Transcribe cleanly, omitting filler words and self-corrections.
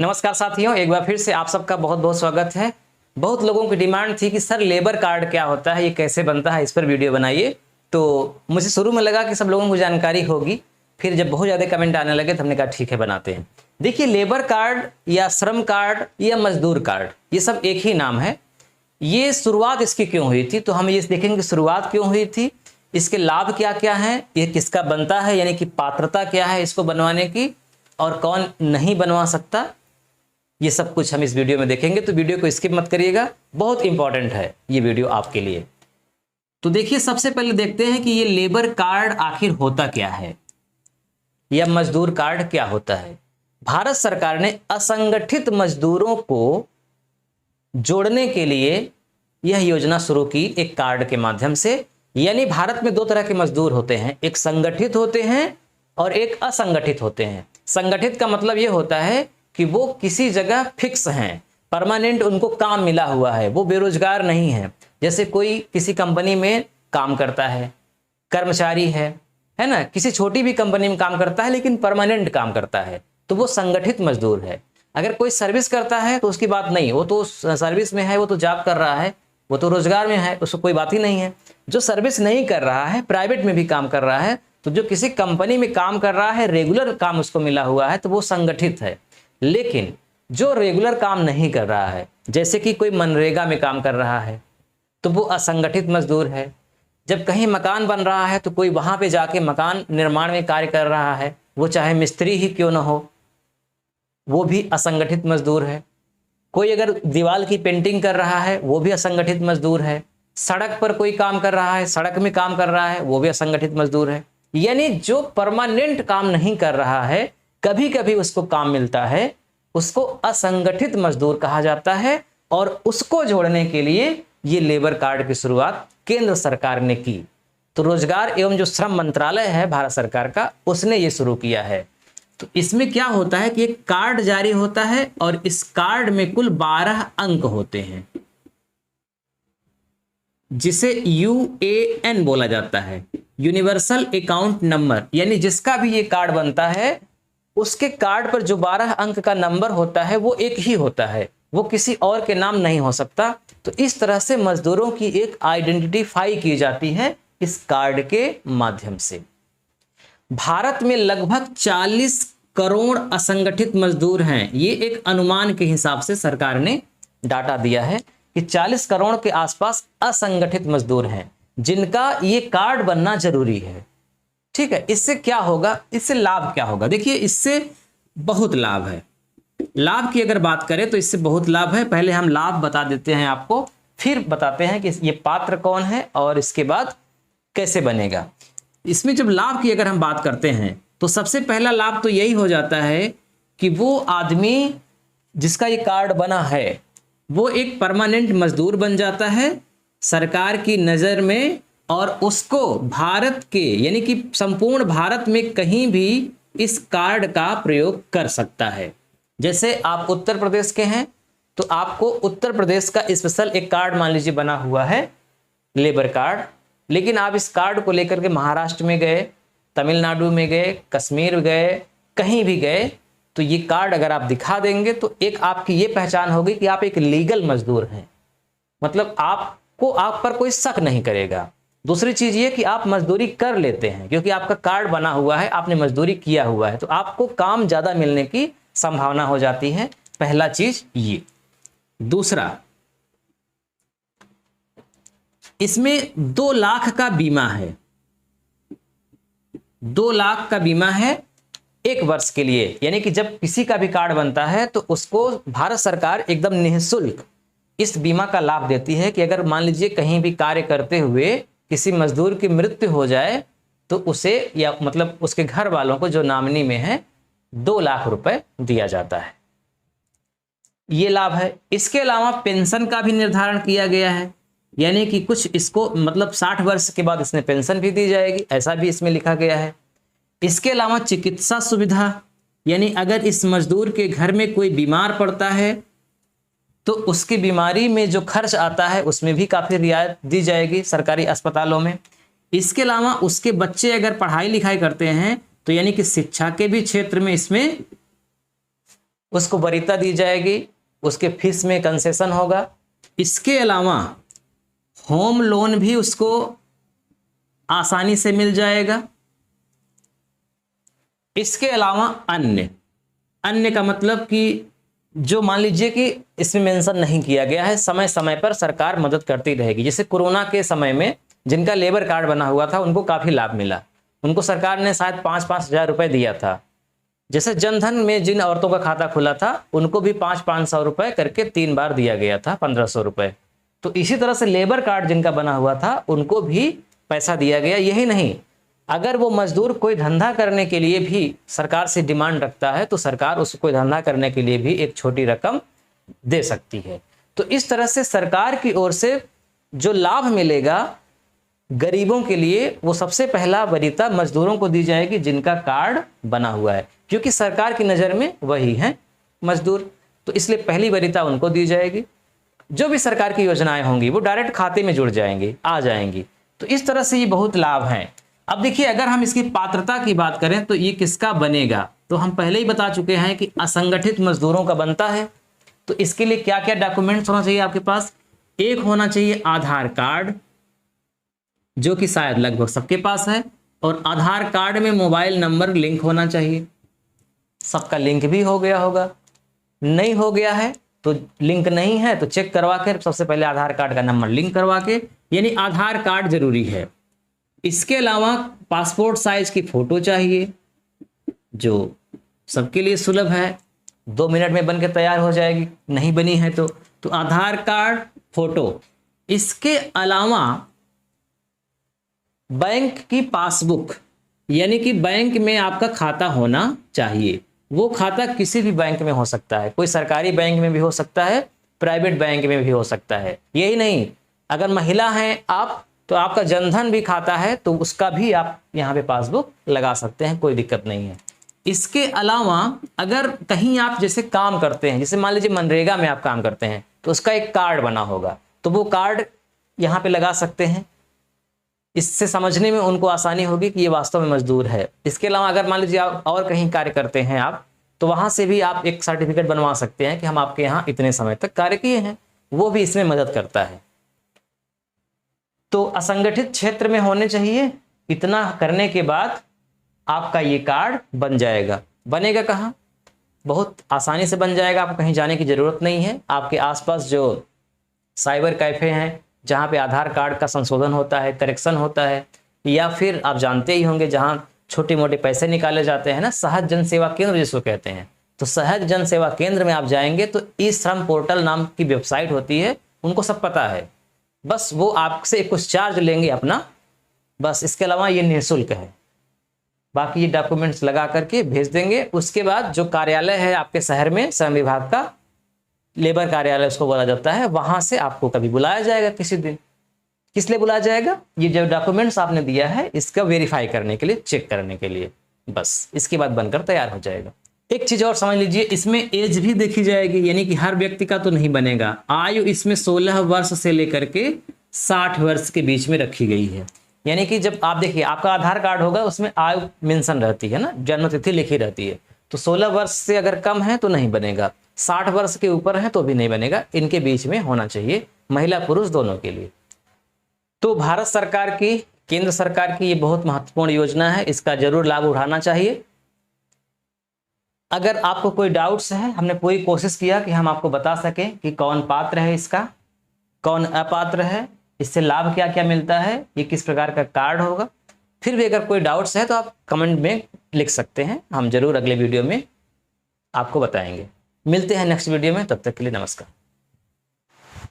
नमस्कार साथियों, एक बार फिर से आप सबका बहुत बहुत स्वागत है। बहुत लोगों की डिमांड थी कि सर लेबर कार्ड क्या होता है, ये कैसे बनता है, इस पर वीडियो बनाइए। तो मुझे शुरू में लगा कि सब लोगों को जानकारी होगी, फिर जब बहुत ज़्यादा कमेंट आने लगे तो हमने कहा ठीक है बनाते हैं। देखिए, लेबर कार्ड या श्रम कार्ड या मजदूर कार्ड, ये सब एक ही नाम है। ये शुरुआत इसकी क्यों हुई थी, तो हम ये देखेंगे कि शुरुआत क्यों हुई थी, इसके लाभ क्या क्या हैं, ये किसका बनता है, यानी कि पात्रता क्या है इसको बनवाने की, और कौन नहीं बनवा सकता, ये सब कुछ हम इस वीडियो में देखेंगे। तो वीडियो को स्किप मत करिएगा, बहुत इंपॉर्टेंट है ये वीडियो आपके लिए। तो देखिए, सबसे पहले देखते हैं कि ये लेबर कार्ड आखिर होता क्या है या मजदूर कार्ड क्या होता है। भारत सरकार ने असंगठित मजदूरों को जोड़ने के लिए यह योजना शुरू की एक कार्ड के माध्यम से। यानी भारत में दो तरह के मजदूर होते हैं, एक संगठित होते हैं और एक असंगठित होते हैं। संगठित का मतलब यह होता है कि वो किसी जगह फिक्स हैं, परमानेंट उनको काम मिला हुआ है, वो बेरोजगार नहीं है। जैसे कोई किसी कंपनी में काम करता है, कर्मचारी है ना, किसी छोटी भी कंपनी में काम करता है लेकिन परमानेंट काम करता है, तो वो संगठित मजदूर है। अगर कोई सर्विस करता है तो उसकी बात नहीं, वो तो सर्विस में है, वो तो जॉब कर रहा है, वो तो रोजगार में है, उसको कोई बात ही नहीं है। जो सर्विस नहीं कर रहा है, प्राइवेट में भी काम कर रहा है, तो जो किसी कंपनी में काम कर रहा है, रेगुलर काम उसको मिला हुआ है, तो वो संगठित है। लेकिन जो रेगुलर काम नहीं कर रहा है, जैसे कि कोई मनरेगा में काम कर रहा है, तो वो असंगठित मजदूर है। जब कहीं मकान बन रहा है तो कोई वहां पे जाके मकान निर्माण में कार्य कर रहा है, वो चाहे मिस्त्री ही क्यों ना हो, वो भी असंगठित मजदूर है। कोई अगर दीवार की पेंटिंग कर रहा है, वो भी असंगठित मजदूर है। सड़क पर कोई काम कर रहा है, सड़क में काम कर रहा है, वो भी असंगठित मजदूर है। यानी जो परमानेंट काम नहीं कर रहा है, कभी कभी उसको काम मिलता है, उसको असंगठित मजदूर कहा जाता है। और उसको जोड़ने के लिए ये लेबर कार्ड की शुरुआत केंद्र सरकार ने की। तो रोजगार एवं जो श्रम मंत्रालय है भारत सरकार का, उसने ये शुरू किया है। तो इसमें क्या होता है कि एक कार्ड जारी होता है और इस कार्ड में कुल 12 अंक होते हैं, जिसे UAN बोला जाता है, यूनिवर्सल अकाउंट नंबर। यानी जिसका भी ये कार्ड बनता है, उसके कार्ड पर जो 12 अंक का नंबर होता है वो एक ही होता है, वो किसी और के नाम नहीं हो सकता। तो इस तरह से मजदूरों की एक आइडेंटिफाई की जाती है इस कार्ड के माध्यम से। भारत में लगभग 40 करोड़ असंगठित मजदूर हैं। ये एक अनुमान के हिसाब से सरकार ने डाटा दिया है कि 40 करोड़ के आसपास असंगठित मजदूर हैं, जिनका ये कार्ड बनना जरूरी है। ठीक है, इससे क्या होगा, इससे लाभ क्या होगा? देखिए, इससे बहुत लाभ है। लाभ की अगर बात करें तो इससे बहुत लाभ है। पहले हम लाभ बता देते हैं आपको, फिर बताते हैं कि ये पात्र कौन है और इसके बाद कैसे बनेगा। इसमें जब लाभ की अगर हम बात करते हैं तो सबसे पहला लाभ तो यही हो जाता है कि वो आदमी जिसका ये कार्ड बना है, वो एक परमानेंट मजदूर बन जाता है सरकार की नज़र में, और उसको भारत के यानी कि संपूर्ण भारत में कहीं भी इस कार्ड का प्रयोग कर सकता है। जैसे आप उत्तर प्रदेश के हैं तो आपको उत्तर प्रदेश का स्पेशल एक कार्ड मान लीजिए बना हुआ है, लेबर कार्ड, लेकिन आप इस कार्ड को लेकर के महाराष्ट्र में गए, तमिलनाडु में गए, कश्मीर गए, कहीं भी गए, तो ये कार्ड अगर आप दिखा देंगे तो एक आपकी ये पहचान होगी कि आप एक लीगल मजदूर हैं। मतलब आपको आप पर कोई शक नहीं करेगा। दूसरी चीज ये कि आप मजदूरी कर लेते हैं, क्योंकि आपका कार्ड बना हुआ है, आपने मजदूरी किया हुआ है, तो आपको काम ज्यादा मिलने की संभावना हो जाती है। पहला चीज ये। दूसरा, इसमें 2 लाख का बीमा है। 2 लाख का बीमा है 1 वर्ष के लिए। यानी कि जब किसी का भी कार्ड बनता है तो उसको भारत सरकार एकदम निःशुल्क इस बीमा का लाभ देती है कि अगर मान लीजिए कहीं भी कार्य करते हुए किसी मजदूर की मृत्यु हो जाए तो उसे, या मतलब उसके घर वालों को जो नामिनी में है, 2 लाख रुपए दिया जाता है। ये लाभ है। इसके अलावा पेंशन का भी निर्धारण किया गया है, यानी कि कुछ इसको मतलब 60 वर्ष के बाद इसमें पेंशन भी दी जाएगी, ऐसा भी इसमें लिखा गया है। इसके अलावा चिकित्सा सुविधा, यानी अगर इस मजदूर के घर में कोई बीमार पड़ता है तो उसकी बीमारी में जो खर्च आता है उसमें भी काफ़ी रियायत दी जाएगी सरकारी अस्पतालों में। इसके अलावा उसके बच्चे अगर पढ़ाई लिखाई करते हैं तो यानी कि शिक्षा के भी क्षेत्र में इसमें उसको वरीयता दी जाएगी, उसके फीस में कंसेशन होगा। इसके अलावा होम लोन भी उसको आसानी से मिल जाएगा। इसके अलावा अन्य का मतलब कि जो मान लीजिए कि इसमें मेंशन नहीं किया गया है, समय समय पर सरकार मदद करती रहेगी। जैसे कोरोना के समय में जिनका लेबर कार्ड बना हुआ था उनको काफ़ी लाभ मिला, उनको सरकार ने शायद 5-5 हज़ार रुपये दिया था। जैसे जनधन में जिन औरतों का खाता खुला था उनको भी 500-500 रुपये करके 3 बार दिया गया था, 1500 रुपये। तो इसी तरह से लेबर कार्ड जिनका बना हुआ था उनको भी पैसा दिया गया। यही नहीं, अगर वो मजदूर कोई धंधा करने के लिए भी सरकार से डिमांड रखता है तो सरकार उसको कोई धंधा करने के लिए भी एक छोटी रकम दे सकती है। तो इस तरह से सरकार की ओर से जो लाभ मिलेगा गरीबों के लिए, वो सबसे पहला वरीयता मजदूरों को दी जाएगी जिनका कार्ड बना हुआ है, क्योंकि सरकार की नज़र में वही है मजदूर। तो इसलिए पहली वरीयता उनको दी जाएगी। जो भी सरकार की योजनाएं होंगी वो डायरेक्ट खाते में जुड़ जाएंगी, आ जाएंगी। तो इस तरह से ये बहुत लाभ हैं। अब देखिए, अगर हम इसकी पात्रता की बात करें तो ये किसका बनेगा, तो हम पहले ही बता चुके हैं कि असंगठित मजदूरों का बनता है। तो इसके लिए क्या क्या डॉक्यूमेंट्स होना चाहिए आपके पास? एक होना चाहिए आधार कार्ड, जो कि शायद लगभग सबके पास है, और आधार कार्ड में मोबाइल नंबर लिंक होना चाहिए। सबका लिंक भी हो गया होगा, नहीं हो गया है तो लिंक नहीं है तो चेक करवा कर सबसे पहले आधार कार्ड का नंबर लिंक करवा के, यानी आधार कार्ड जरूरी है। इसके अलावा पासपोर्ट साइज की फोटो चाहिए, जो सबके लिए सुलभ है, 2 मिनट में बन के तैयार हो जाएगी, नहीं बनी है तो आधार कार्ड, फोटो। इसके अलावा बैंक की पासबुक, यानी कि बैंक में आपका खाता होना चाहिए। वो खाता किसी भी बैंक में हो सकता है, कोई सरकारी बैंक में भी हो सकता है, प्राइवेट बैंक में भी हो सकता है। यही नहीं, अगर महिला हैं आप तो आपका जनधन भी खाता है तो उसका भी आप यहाँ पे पासबुक लगा सकते हैं, कोई दिक्कत नहीं है। इसके अलावा अगर कहीं आप जैसे काम करते हैं, जैसे मान लीजिए मनरेगा में आप काम करते हैं तो उसका एक कार्ड बना होगा, तो वो कार्ड यहाँ पे लगा सकते हैं। इससे समझने में उनको आसानी होगी कि ये वास्तव में मजदूर है। इसके अलावा अगर मान लीजिए आप और कहीं कार्य करते हैं आप, तो वहाँ से भी आप एक सर्टिफिकेट बनवा सकते हैं कि हम आपके यहाँ इतने समय तक कार्य किए हैं, वो भी इसमें मदद करता है। तो असंगठित क्षेत्र में होने चाहिए। इतना करने के बाद आपका ये कार्ड बन जाएगा। बनेगा कहाँ? बहुत आसानी से बन जाएगा, आपको कहीं जाने की ज़रूरत नहीं है। आपके आसपास जो साइबर कैफ़े हैं जहाँ पे आधार कार्ड का संशोधन होता है, करेक्शन होता है, या फिर आप जानते ही होंगे जहाँ छोटे मोटे पैसे निकाले जाते हैं ना, सहज जन सेवा केंद्र जिसको कहते हैं, तो सहज जन सेवा केंद्र में आप जाएंगे तो ई श्रम पोर्टल नाम की वेबसाइट होती है, उनको सब पता है। बस वो आपसे कुछ चार्ज लेंगे अपना, बस। इसके अलावा ये निःशुल्क है। बाकी ये डॉक्यूमेंट्स लगा करके भेज देंगे। उसके बाद जो कार्यालय है आपके शहर में, श्रम विभाग का लेबर कार्यालय उसको बोला जाता है, वहां से आपको कभी बुलाया जाएगा किसी दिन। किस लिए बुलाया जाएगा? ये जो डॉक्यूमेंट्स आपने दिया है इसका वेरीफाई करने के लिए, चेक करने के लिए, बस। इसके बाद बनकर तैयार हो जाएगा। एक चीज और समझ लीजिए, इसमें एज भी देखी जाएगी, यानी कि हर व्यक्ति का तो नहीं बनेगा। आयु इसमें 16 वर्ष से लेकर के 60 वर्ष के बीच में रखी गई है। यानी कि जब आप देखिए आपका आधार कार्ड होगा उसमें आयु मेंशन रहती है ना, जन्म तिथि लिखी रहती है, तो 16 वर्ष से अगर कम है तो नहीं बनेगा, 60 वर्ष के ऊपर है तो भी नहीं बनेगा। इनके बीच में होना चाहिए, महिला पुरुष दोनों के लिए। तो भारत सरकार की, केंद्र सरकार की ये बहुत महत्वपूर्ण योजना है, इसका जरूर लाभ उठाना चाहिए। अगर आपको कोई डाउट्स है, हमने पूरी कोशिश किया कि हम आपको बता सकें कि कौन पात्र है इसका, कौन अपात्र है, इससे लाभ क्या क्या मिलता है, ये किस प्रकार का कार्ड होगा। फिर भी अगर कोई डाउट्स है तो आप कमेंट में लिख सकते हैं, हम जरूर अगले वीडियो में आपको बताएंगे। मिलते हैं नेक्स्ट वीडियो में, तब तक के लिए नमस्कार।